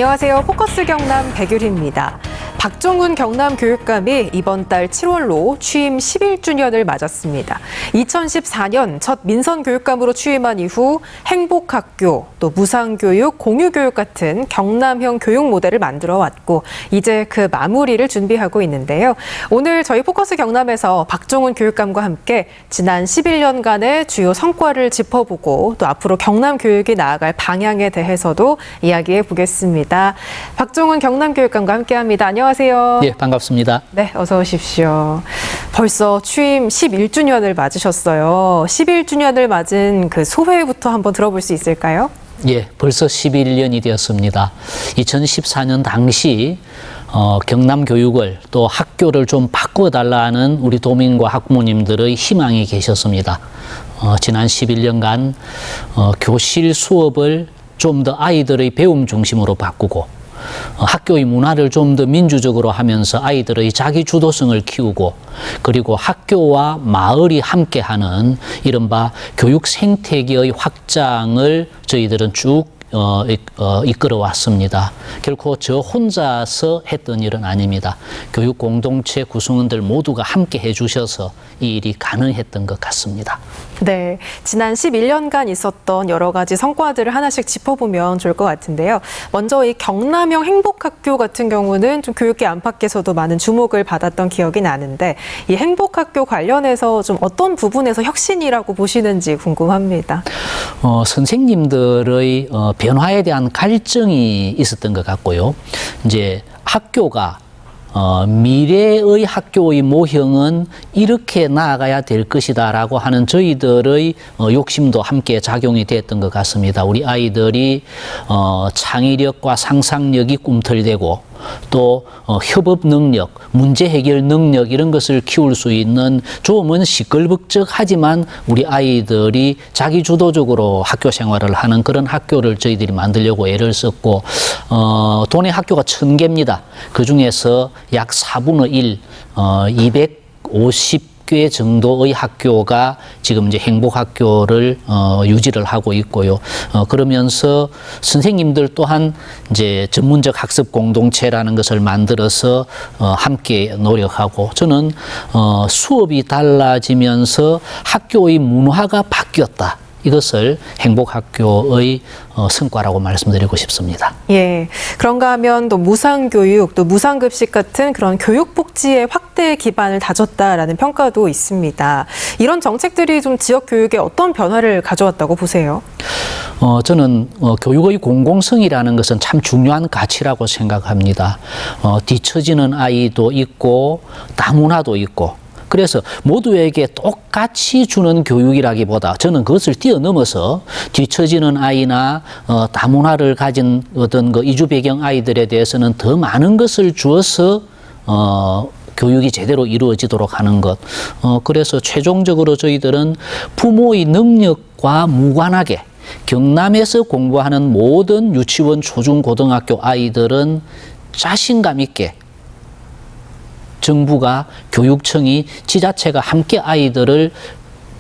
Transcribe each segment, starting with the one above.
안녕하세요. 포커스 경남 백유리입니다. 박종훈 경남교육감이 이번 달 7월로 취임 11주년을 맞았습니다. 2014년 첫 민선교육감으로 취임한 이후 행복학교, 또 무상교육, 공유교육 같은 경남형 교육 모델을 만들어 왔고 이제 그 마무리를 준비하고 있는데요. 오늘 저희 포커스 경남에서 박종훈 교육감과 함께 지난 11년간의 주요 성과를 짚어보고 또 앞으로 경남 교육이 나아갈 방향에 대해서도 이야기해 보겠습니다. 박종훈 경남교육감과 함께합니다. 안녕하세요. 네, 반갑습니다. 네, 어서 오십시오. 벌써 취임 11주년을 맞으셨어요. 11주년을 맞은 그 소회부터 한번 들어볼 수 있을까요? 예, 벌써 11년이 되었습니다. 2014년 당시 경남 교육을 또 학교를 좀 바꿔달라는 우리 도민과 학부모님들의 희망이 계셨습니다. 지난 11년간 교실 수업을 좀 더 아이들의 배움 중심으로 바꾸고 학교의 문화를 좀 더 민주적으로 하면서 아이들의 자기 주도성을 키우고 그리고 학교와 마을이 함께하는 이른바 교육 생태계의 확장을 저희들은 쭉 이끌어 왔습니다. 결코 저 혼자서 했던 일은 아닙니다. 교육 공동체 구성원들 모두가 함께 해주셔서 이 일이 가능했던 것 같습니다. 네, 지난 11년간 있었던 여러 가지 성과들을 하나씩 짚어보면 좋을 것 같은데요. 먼저 이 경남형 행복학교 같은 경우는 좀 교육계 안팎에서도 많은 주목을 받았던 기억이 나는데 이 행복학교 관련해서 좀 어떤 부분에서 혁신이라고 보시는지 궁금합니다. 선생님들의 변화에 대한 갈증이 있었던 것 같고요. 이제 학교가 미래의 학교의 모형은 이렇게 나아가야 될 것이다라고 하는 저희들의 욕심도 함께 작용이 됐던 것 같습니다. 우리 아이들이 창의력과 상상력이 꿈틀대고 또 협업 능력, 문제 해결 능력 이런 것을 키울 수 있는 조금은 시끌벅적하지만 우리 아이들이 자기 주도적으로 학교 생활을 하는 그런 학교를 저희들이 만들려고 애를 썼고 도내 학교가 1000개입니다. 그중에서 약 4분의 1, 250개 정도의 학교가 지금 이제 행복학교를 유지를 하고 있고요. 그러면서 선생님들 또한 이제 전문적 학습 공동체라는 것을 만들어서 함께 노력하고 저는 수업이 달라지면서 학교의 문화가 바뀌었다. 이것을 행복학교의 성과라고 말씀드리고 싶습니다. 예, 그런가 하면 또 무상교육, 또 무상급식 같은 그런 교육복지의 확대 기반을 다졌다라는 평가도 있습니다. 이런 정책들이 좀 지역 교육에 어떤 변화를 가져왔다고 보세요? 저는 교육의 공공성이라는 것은 참 중요한 가치라고 생각합니다. 뒤처지는 아이도 있고 다문화도 있고 그래서 모두에게 똑같이 주는 교육이라기보다 저는 그것을 뛰어넘어서 뒤처지는 아이나 다문화를 가진 어떤 그 이주 배경 아이들에 대해서는 더 많은 것을 주어서 교육이 제대로 이루어지도록 하는 것. 그래서 최종적으로 저희들은 부모의 능력과 무관하게 경남에서 공부하는 모든 유치원, 초중, 고등학교 아이들은 자신감 있게 정부가 교육청이 지자체가 함께 아이들을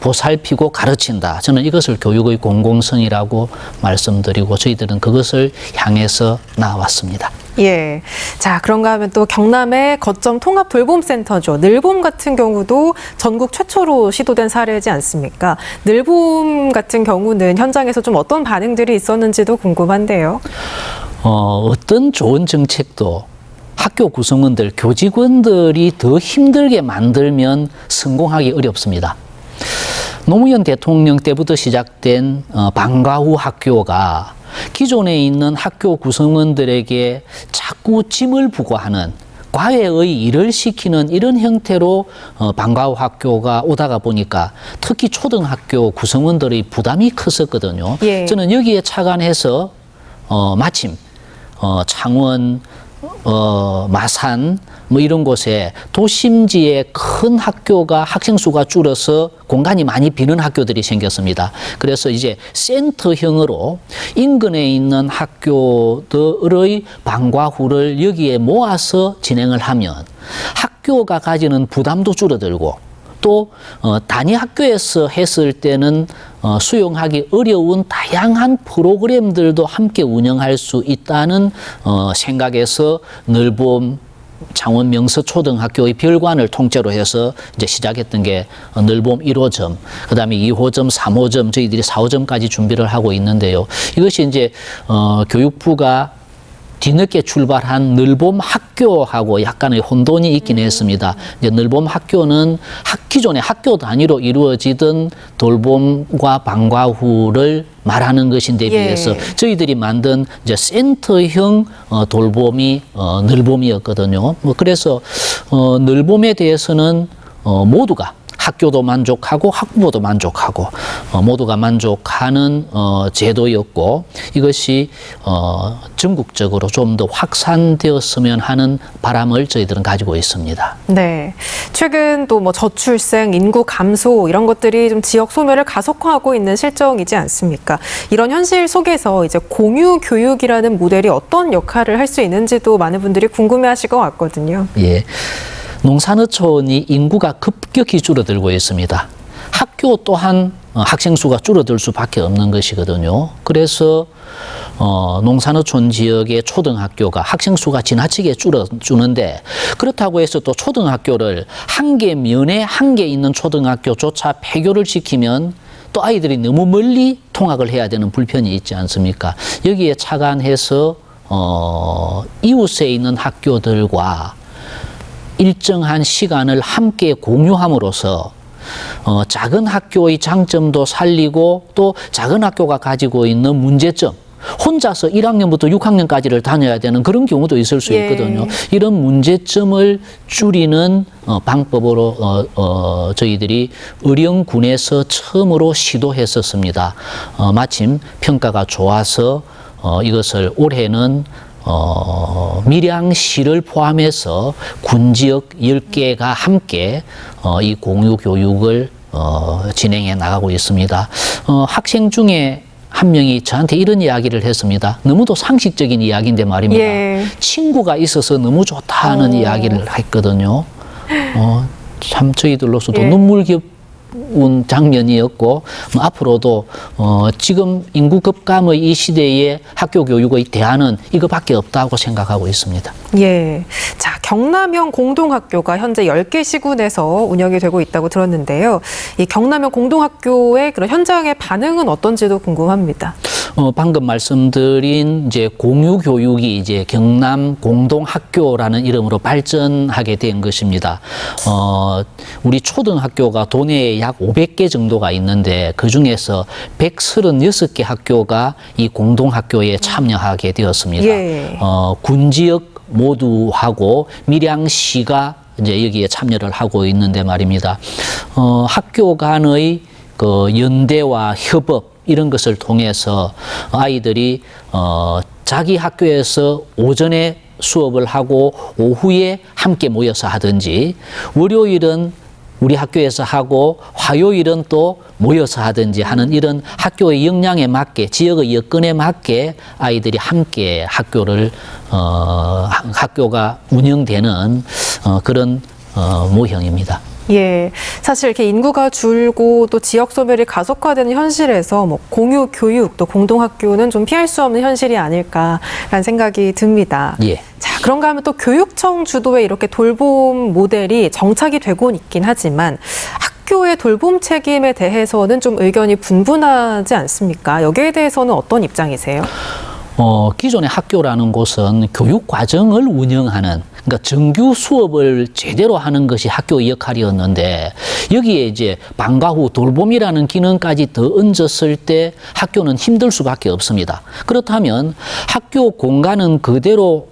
보살피고 가르친다. 저는 이것을 교육의 공공성이라고 말씀드리고 저희들은 그것을 향해서 나왔습니다. 예. 자, 그런가 하면 또 경남의 거점 통합 돌봄센터죠. 늘봄 같은 경우도 전국 최초로 시도된 사례이지 않습니까? 늘봄 같은 경우는 현장에서 좀 어떤 반응들이 있었는지도 궁금한데요. 어떤 좋은 정책도 학교 구성원들, 교직원들이 더 힘들게 만들면 성공하기 어렵습니다. 노무현 대통령 때부터 시작된 방과 후 학교가 기존에 있는 학교 구성원들에게 자꾸 짐을 부과하는 과외의 일을 시키는 이런 형태로 방과 후 학교가 오다가 보니까 특히 초등학교 구성원들의 부담이 컸었거든요. 예. 저는 여기에 착안해서 마침 창원, 마산 뭐 이런 곳에 도심지에 큰 학교가 학생 수가 줄어서 공간이 많이 비는 학교들이 생겼습니다. 그래서 이제 센터형으로 인근에 있는 학교들의 방과 후를 여기에 모아서 진행을 하면 학교가 가지는 부담도 줄어들고 또 단위 학교에서 했을 때는 수용하기 어려운 다양한 프로그램들도 함께 운영할 수 있다는 생각에서 늘봄 창원 명서초등학교의 별관을 통째로 해서 이제 시작했던 게 늘봄 1호점, 그 다음에 2호점, 3호점, 저희들이 4호점까지 준비를 하고 있는데요. 이것이 이제 교육부가 뒤늦게 출발한 늘봄 학교하고 약간의 혼돈이 있긴 했습니다. 이제 늘봄 학교는 기존의 학교 단위로 이루어지던 돌봄과 방과 후를 말하는 것인데 비해서 저희들이 만든 이제 센터형 돌봄이 늘봄이었거든요. 그래서 늘봄에 대해서는 모두가 학교도 만족하고 학부모도 만족하고 모두가 만족하는 제도였고 이것이 전국적으로 좀 더 확산되었으면 하는 바람을 저희들은 가지고 있습니다. 네, 최근 또 뭐 저출생, 인구 감소 이런 것들이 좀 지역 소멸을 가속화하고 있는 실정이지 않습니까? 이런 현실 속에서 이제 공유 교육이라는 모델이 어떤 역할을 할 수 있는지도 많은 분들이 궁금해하실 것 같거든요. 예. 농산어촌이 인구가 급격히 줄어들고 있습니다. 학교 또한 학생 수가 줄어들 수밖에 없는 것이거든요. 그래서 농산어촌 지역의 초등학교가 학생 수가 지나치게 줄어주는데 그렇다고 해서 또 초등학교를 한 개 면에 한 개 있는 초등학교조차 폐교를 시키면 또 아이들이 너무 멀리 통학을 해야 되는 불편이 있지 않습니까? 여기에 착안해서 이웃에 있는 학교들과 일정한 시간을 함께 공유함으로써 작은 학교의 장점도 살리고 또 작은 학교가 가지고 있는 문제점, 혼자서 1학년부터 6학년까지를 다녀야 되는 그런 경우도 있을 수 있거든요. 이런 문제점을 줄이는 방법으로 저희들이 의령군에서 처음으로 시도했었습니다. 마침 평가가 좋아서 이것을 올해는 밀양시를 포함해서 군지역 10개가 함께 이 공유 교육을 진행해 나가고 있습니다. 학생 중에 한 명이 저한테 이런 이야기를 했습니다. 너무도 상식적인 이야기인데 말입니다. 친구가 있어서 너무 좋다는 이야기를 했거든요. 참 저희들로서도 눈물겨운 장면이었고 앞으로도 지금 인구 급감의 이 시대에 학교 교육의 대안은 이거밖에 없다고 생각하고 있습니다. 예. 자, 경남형 공동학교가 현재 10개 시군에서 운영이 되고 있다고 들었는데요. 이 경남형 공동학교의 그런 현장의 반응은 어떤지도 궁금합니다. 방금 말씀드린 이제 공유 교육이 이제 경남 공동학교라는 이름으로 발전하게 된 것입니다. 우리 초등학교가 도내에 약 500개 정도가 있는데 그 중에서 136개 학교가 이 공동학교에 참여하게 되었습니다. 군지역 모두하고 밀양시가 이제 여기에 참여를 하고 있는데 말입니다. 학교 간의 그 연대와 협업 이런 것을 통해서 아이들이 자기 학교에서 오전에 수업을 하고 오후에 함께 모여서 하든지 월요일은 우리 학교에서 하고 화요일은 또 모여서 하든지 하는 이런 학교의 역량에 맞게 지역의 여건에 맞게 아이들이 함께 학교가 운영되는 그런 모형입니다. 예, 사실 이렇게 인구가 줄고 또 지역 소멸이 가속화되는 현실에서 뭐 공유 교육 또 공동학교는 좀 피할 수 없는 현실이 아닐까라는 생각이 듭니다. 자, 그런가 하면 또 교육청 주도의 이렇게 돌봄 모델이 정착이 되곤 있긴 하지만 학교의 돌봄 책임에 대해서는 좀 의견이 분분하지 않습니까? 여기에 대해서는 어떤 입장이세요? 기존의 학교라는 곳은 교육 과정을 운영하는, 그러니까 정규 수업을 제대로 하는 것이 학교의 역할이었는데 여기에 이제 방과 후 돌봄이라는 기능까지 더 얹었을 때 학교는 힘들 수밖에 없습니다. 그렇다면 학교 공간은 그대로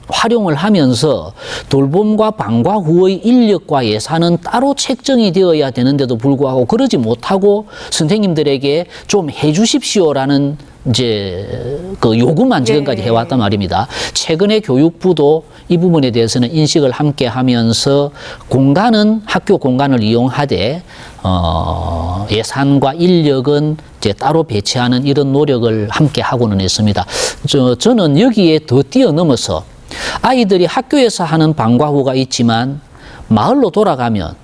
활용을 하면서 돌봄과 방과 후의 인력과 예산은 따로 책정이 되어야 되는데도 불구하고 그러지 못하고 선생님들에게 좀 해주십시오라는 이제 그 요구만 지금까지 해왔단 말입니다. 최근에 교육부도 이 부분에 대해서는 인식을 함께 하면서 공간은 학교 공간을 이용하되 예산과 인력은 이제 따로 배치하는 이런 노력을 함께 하고는 있습니다. 저는 여기에 더 뛰어넘어서 아이들이 학교에서 하는 방과 후가 있지만 마을로 돌아가면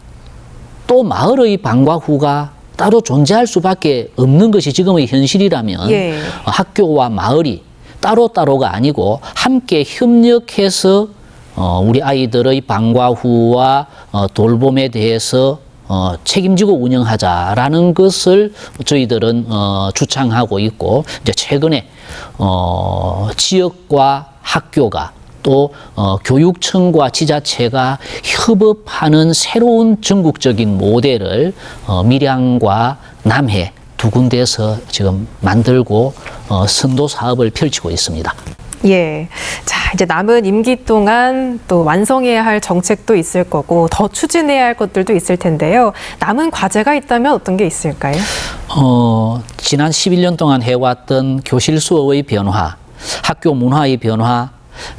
또 마을의 방과 후가 따로 존재할 수밖에 없는 것이 지금의 현실이라면 예. 학교와 마을이 따로따로가 아니고 함께 협력해서 우리 아이들의 방과 후와 돌봄에 대해서 책임지고 운영하자라는 것을 저희들은 주창하고 있고, 이제 최근에 지역과 학교가 또 교육청과 지자체가 협업하는 새로운 전국적인 모델을 밀양과 남해 두 군데에서 지금 만들고 선도 사업을 펼치고 있습니다. 예. 자, 이제 남은 임기 동안 또 완성해야 할 정책도 있을 거고 더 추진해야 할 것들도 있을 텐데요. 남은 과제가 있다면 어떤 게 있을까요? 지난 11년 동안 해왔던 교실 수업의 변화, 학교 문화의 변화,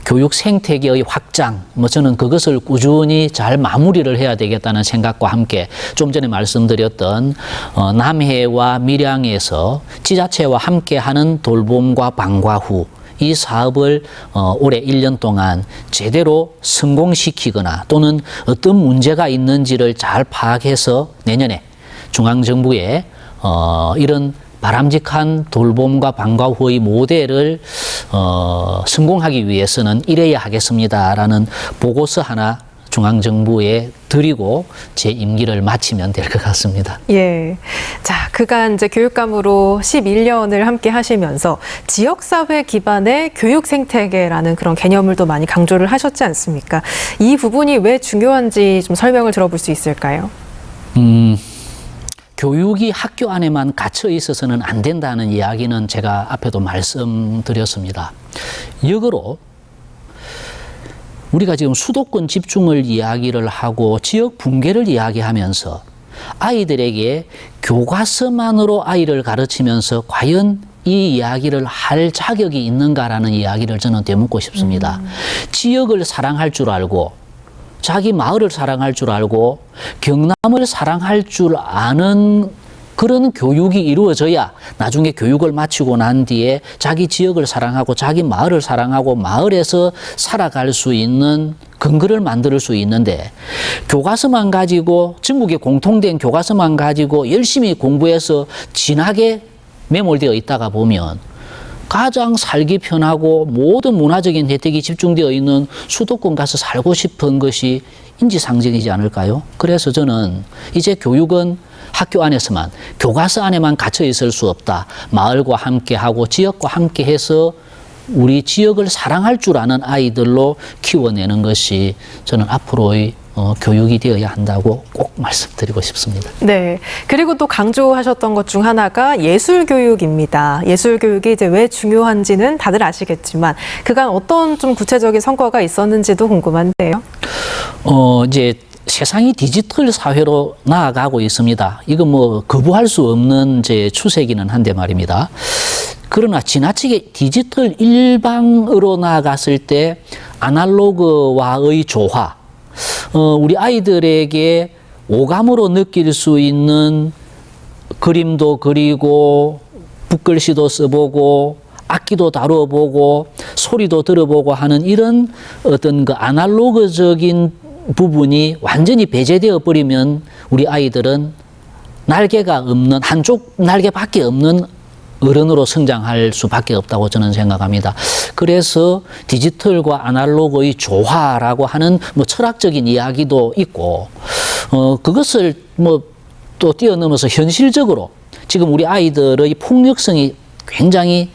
교육 생태계의 확장, 저는 그것을 꾸준히 잘 마무리를 해야 되겠다는 생각과 함께 좀 전에 말씀드렸던 남해와 밀양에서 지자체와 함께하는 돌봄과 방과 후 이 사업을 올해 1년 동안 제대로 성공시키거나 또는 어떤 문제가 있는지를 잘 파악해서 내년에 중앙정부에 이런 바람직한 돌봄과 방과 후의 모델을 성공하기 위해서는 이래야 하겠습니다라는 보고서 하나 중앙정부에 드리고 제 임기를 마치면 될 것 같습니다. 예. 자, 그간 이제 교육감으로 11년을 함께 하시면서 지역사회 기반의 교육 생태계라는 그런 개념을 또 많이 강조를 하셨지 않습니까? 이 부분이 왜 중요한지 좀 설명을 들어볼 수 있을까요? 교육이 학교 안에만 갇혀 있어서는 안 된다는 이야기는 제가 앞에도 말씀드렸습니다. 역으로 우리가 지금 수도권 집중을 이야기를 하고 지역 붕괴를 이야기하면서 아이들에게 교과서만으로 아이를 가르치면서 과연 이 이야기를 할 자격이 있는가라는 이야기를 저는 되묻고 싶습니다. 지역을 사랑할 줄 알고 자기 마을을 사랑할 줄 알고 경남을 사랑할 줄 아는 그런 교육이 이루어져야 나중에 교육을 마치고 난 뒤에 자기 지역을 사랑하고 자기 마을을 사랑하고 마을에서 살아갈 수 있는 근거를 만들 수 있는데, 교과서만 가지고 전국에 공통된 교과서만 가지고 열심히 공부해서 진하게 매몰되어 있다가 보면 가장 살기 편하고 모든 문화적인 혜택이 집중되어 있는 수도권 가서 살고 싶은 것이 인지상정이지 않을까요? 그래서 저는 이제 교육은 학교 안에서만, 교과서 안에만 갇혀 있을 수 없다. 마을과 함께하고 지역과 함께해서 우리 지역을 사랑할 줄 아는 아이들로 키워내는 것이 저는 앞으로의 교육이 되어야 한다고 꼭 말씀드리고 싶습니다. 네. 그리고 또 강조하셨던 것 중 하나가 예술교육입니다. 예술교육이 이제 왜 중요한지는 다들 아시겠지만 그간 어떤 좀 구체적인 성과가 있었는지도 궁금한데요. 이제 세상이 디지털 사회로 나아가고 있습니다. 이건 뭐 거부할 수 없는 이제 추세기는 한데 말입니다. 그러나 지나치게 디지털 일방으로 나아갔을 때 아날로그와의 조화, 우리 아이들에게 오감으로 느낄 수 있는 그림도 그리고 붓글씨도 써보고 악기도 다뤄보고 소리도 들어보고 하는 이런 어떤 그 아날로그적인 부분이 완전히 배제되어 버리면 우리 아이들은 날개가 없는, 한쪽 날개밖에 없는 어른으로 성장할 수밖에 없다고 저는 생각합니다. 그래서 디지털과 아날로그의 조화라고 하는 뭐 철학적인 이야기도 있고, 그것을 뭐 또 뛰어넘어서 현실적으로 지금 우리 아이들의 폭력성이 굉장히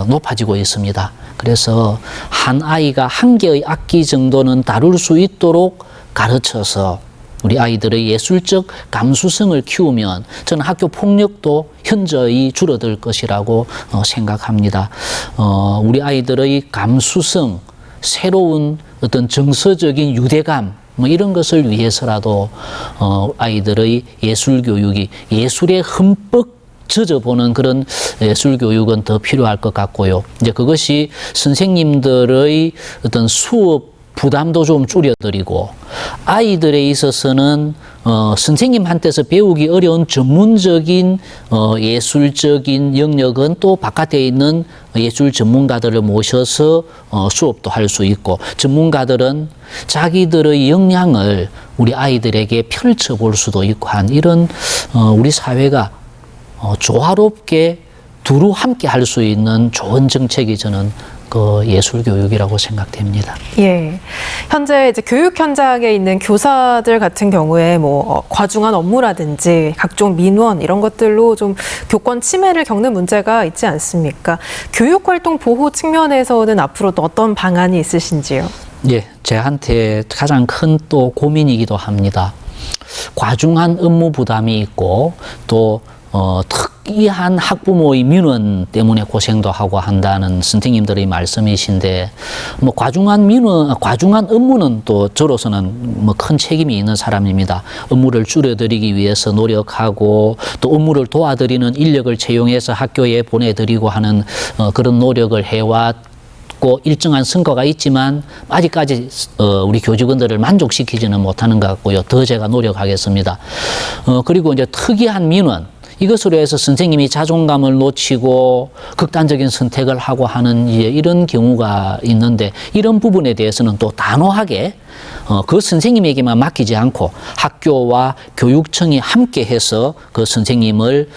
높아지고 있습니다. 그래서 한 아이가 한 개의 악기 정도는 다룰 수 있도록 가르쳐서 우리 아이들의 예술적 감수성을 키우면 저는 학교 폭력도 현저히 줄어들 것이라고 생각합니다. 우리 아이들의 감수성, 새로운 어떤 정서적인 유대감, 뭐 이런 것을 위해서라도 아이들의 예술 교육이 예술에 흠뻑 젖어보는 그런 예술 교육은 더 필요할 것 같고요. 이제 그것이 선생님들의 어떤 수업 부담도 좀 줄여드리고 아이들에 있어서는 선생님한테서 배우기 어려운 전문적인 예술적인 영역은 또 바깥에 있는 예술 전문가들을 모셔서 수업도 할 수 있고, 전문가들은 자기들의 역량을 우리 아이들에게 펼쳐볼 수도 있고 한 이런 우리 사회가 조화롭게 두루 함께 할 수 있는 좋은 정책이 저는 그 예술 교육이라고 생각됩니다. 예. 현재 이제 교육 현장에 있는 교사들 같은 경우에 뭐 과중한 업무라든지 각종 민원 이런 것들로 좀 교권 침해를 겪는 문제가 있지 않습니까? 교육 활동 보호 측면에서는 앞으로 또 어떤 방안이 있으신지요? 예, 제한테 가장 큰 또 고민이기도 합니다. 과중한 업무 부담이 있고 또 특이한 학부모의 민원 때문에 고생도 하고 한다는 선생님들의 말씀이신데, 뭐 과중한 업무는 또 저로서는 뭐 큰 책임이 있는 사람입니다. 업무를 줄여드리기 위해서 노력하고 또 업무를 도와드리는 인력을 채용해서 학교에 보내드리고 하는 그런 노력을 해왔고 일정한 성과가 있지만 아직까지 우리 교직원들을 만족시키지는 못하는 것 같고요. 더 제가 노력하겠습니다. 그리고 이제 특이한 민원, 이것으로 해서 선생님이 자존감을 놓치고 극단적인 선택을 하고 하는 이런 경우가 있는데, 이런 부분에 대해서는 또 단호하게 그 선생님에게만 맡기지 않고 학교와 교육청이 함께 해서 그 선생님을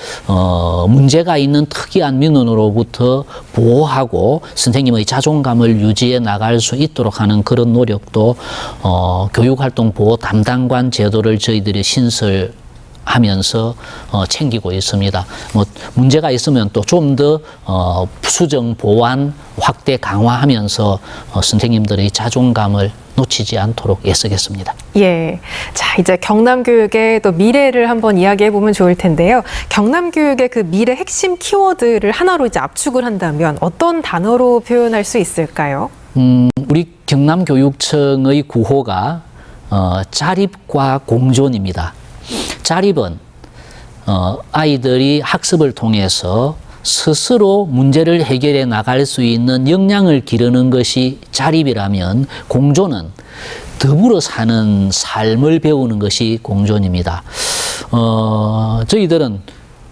문제가 있는 특이한 민원으로부터 보호하고 선생님의 자존감을 유지해 나갈 수 있도록 하는 그런 노력도 교육활동 보호 담당관 제도를 저희들이 하면서 챙기고 있습니다. 뭐 문제가 있으면 또 좀 더 수정 보완 확대 강화하면서 선생님들의 자존감을 놓치지 않도록 애쓰겠습니다. 예. 자, 이제 경남 교육의 또 미래를 한번 이야기해 보면 좋을 텐데요. 경남 교육의 그 미래 핵심 키워드를 하나로 이제 압축을 한다면 어떤 단어로 표현할 수 있을까요? 우리 경남교육청의 구호가 자립과 공존입니다. 자립은 아이들이 학습을 통해서 스스로 문제를 해결해 나갈 수 있는 역량을 기르는 것이 자립이라면, 공존은 더불어 사는 삶을 배우는 것이 공존입니다. 저희들은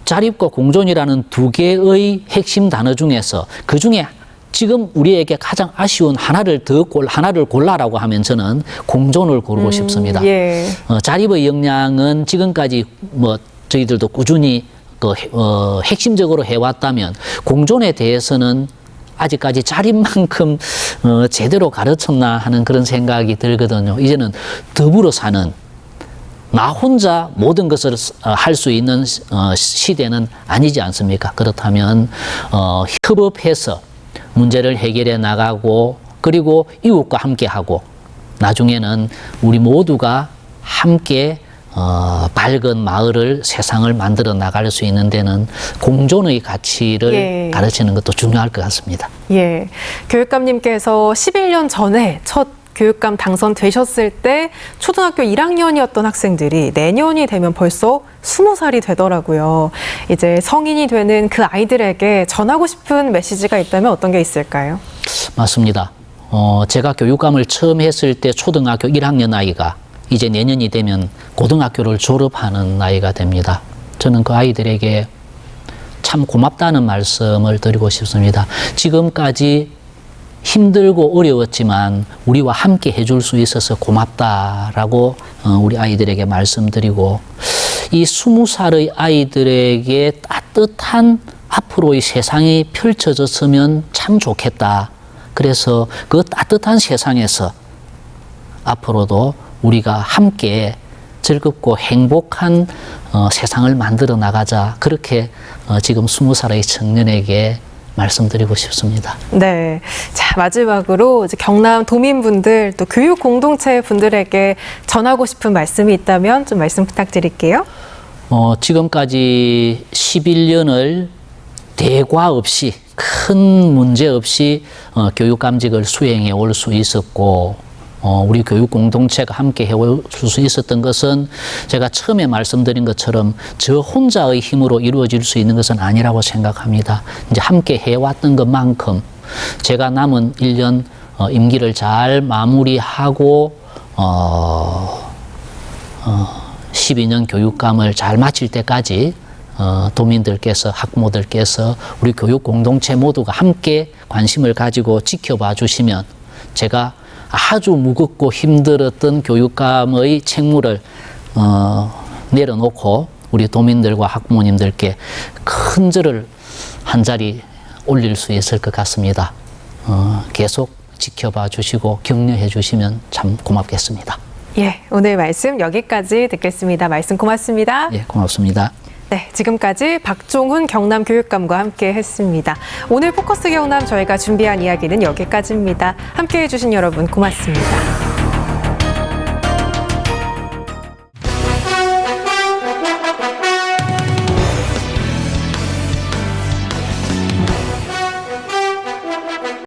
자립과 공존이라는 두 개의 핵심 단어 중에서 그 중에 지금 우리에게 가장 아쉬운 하나를 골라라고 하면 저는 공존을 고르고 싶습니다. 예. 자립의 역량은 지금까지 뭐 저희들도 꾸준히 핵심적으로 해왔다면, 공존에 대해서는 아직까지 자립만큼 제대로 가르쳤나 하는 그런 생각이 들거든요. 이제는 더불어 사는, 나 혼자 모든 것을 할 수 있는 시대는 아니지 않습니까? 그렇다면 협업해서 문제를 해결해 나가고, 그리고 이웃과 함께하고, 나중에는 우리 모두가 함께 밝은 마을을, 세상을 만들어 나갈 수 있는 데는 공존의 가치를 가르치는 것도 중요할 것 같습니다. 예. 교육감님께서 11년 전에 첫 교육감 당선되셨을 때 초등학교 1학년이었던 학생들이 내년이 되면 벌써 20살이 되더라고요. 이제 성인이 되는 그 아이들에게 전하고 싶은 메시지가 있다면 어떤 게 있을까요? 맞습니다. 제가 교육감을 처음 했을 때 초등학교 1학년 아이가 이제 내년이 되면 고등학교를 졸업하는 나이가 됩니다. 저는 그 아이들에게 참 고맙다는 말씀을 드리고 싶습니다. 지금까지 힘들고 어려웠지만 우리와 함께 해줄 수 있어서 고맙다라고 우리 아이들에게 말씀드리고, 이 20살의 아이들에게 따뜻한 앞으로의 세상이 펼쳐졌으면 참 좋겠다. 그래서 그 따뜻한 세상에서 앞으로도 우리가 함께 즐겁고 행복한 세상을 만들어 나가자. 그렇게 지금 20살의 청년에게 말씀드리고 싶습니다. 네. 자, 마지막으로 이제 경남 도민분들 또 교육 공동체 분들에게 전하고 싶은 말씀이 있다면 좀 말씀 부탁드릴게요. 지금까지 11년을 대과 없이, 큰 문제 없이 교육감직을 수행해 올 수 있었고, 우리 교육 공동체가 함께 해올 수 있었던 것은 제가 처음에 말씀드린 것처럼 저 혼자의 힘으로 이루어질 수 있는 것은 아니라고 생각합니다. 이제 함께 해왔던 것만큼 제가 남은 1년 12년 교육감을 잘 마칠 때까지 도민들께서, 학부모들께서, 우리 교육 공동체 모두가 함께 관심을 가지고 지켜봐 주시면 제가 아주 무겁고 힘들었던 교육감의 책무를 내려놓고 우리 도민들과 학부모님들께 큰 절을 한 자리 올릴 수 있을 것 같습니다. 계속 지켜봐 주시고 격려해 주시면 참 고맙겠습니다. 예, 오늘 말씀 여기까지 듣겠습니다. 말씀 고맙습니다. 예, 고맙습니다. 네, 지금까지 박종훈 경남교육감과 함께 했습니다. 오늘 포커스 경남 저희가 준비한 이야기는 여기까지입니다. 함께해 주신 여러분 고맙습니다.